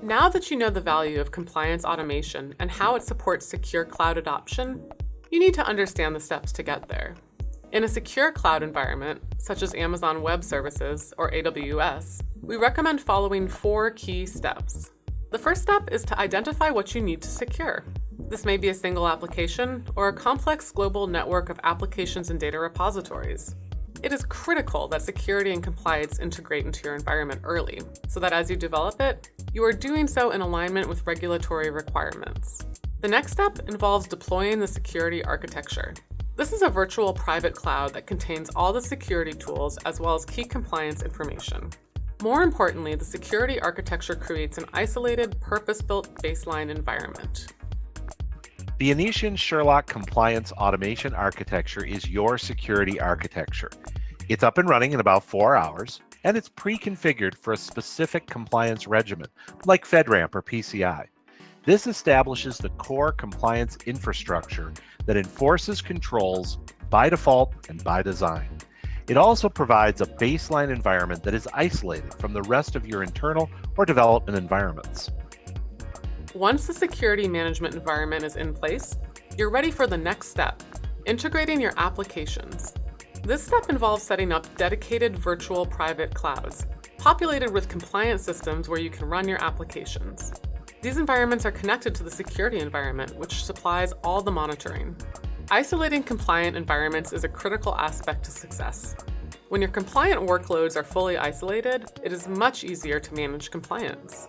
Now that you know the value of compliance automation and how it supports secure cloud adoption, you need to understand the steps to get there. In a secure cloud environment, such as Amazon Web Services or AWS, we recommend following 4 key steps. The first step is to identify what you need to secure. This may be a single application or a complex global network of applications and data repositories. It is critical that security and compliance integrate into your environment early, so that as you develop it, you are doing so in alignment with regulatory requirements. The next step involves deploying the security architecture. This is a virtual private cloud that contains all the security tools as well as key compliance information. More importantly, the security architecture creates an isolated, purpose-built baseline environment. The Anitian Sherlock Compliance Automation Architecture is your security architecture. It's up and running in about 4 hours, and it's pre-configured for a specific compliance regimen, like FedRAMP or PCI. This establishes the core compliance infrastructure that enforces controls by default and by design. It also provides a baseline environment that is isolated from the rest of your internal or development environments. Once the security management environment is in place, you're ready for the next step, integrating your applications. This step involves setting up dedicated virtual private clouds, populated with compliant systems where you can run your applications. These environments are connected to the security environment, which supplies all the monitoring. Isolating compliant environments is a critical aspect to success. When your compliant workloads are fully isolated, it is much easier to manage compliance.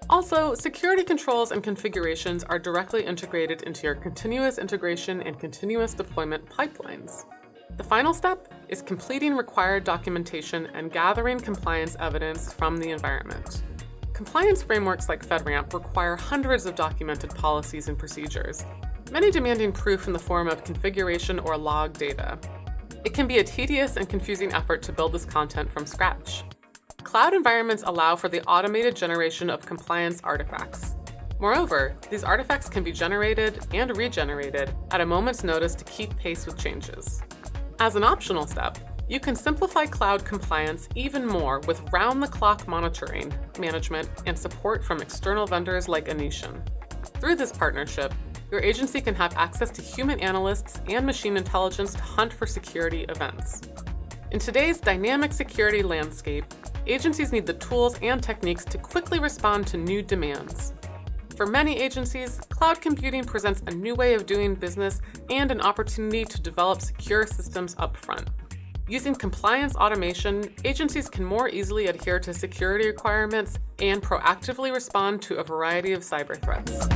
Also, security controls and configurations are directly integrated into your continuous integration and continuous deployment pipelines. The final step is completing required documentation and gathering compliance evidence from the environment. Compliance frameworks like FedRAMP require hundreds of documented policies and procedures, many demanding proof in the form of configuration or log data. It can be a tedious and confusing effort to build this content from scratch. Cloud environments allow for the automated generation of compliance artifacts. Moreover, these artifacts can be generated and regenerated at a moment's notice to keep pace with changes. As an optional step, you can simplify cloud compliance even more with round-the-clock monitoring, management, and support from external vendors like Anitian. Through this partnership, your agency can have access to human analysts and machine intelligence to hunt for security events. In today's dynamic security landscape, agencies need the tools and techniques to quickly respond to new demands. For many agencies, cloud computing presents a new way of doing business and an opportunity to develop secure systems upfront. Using compliance automation, agencies can more easily adhere to security requirements and proactively respond to a variety of cyber threats.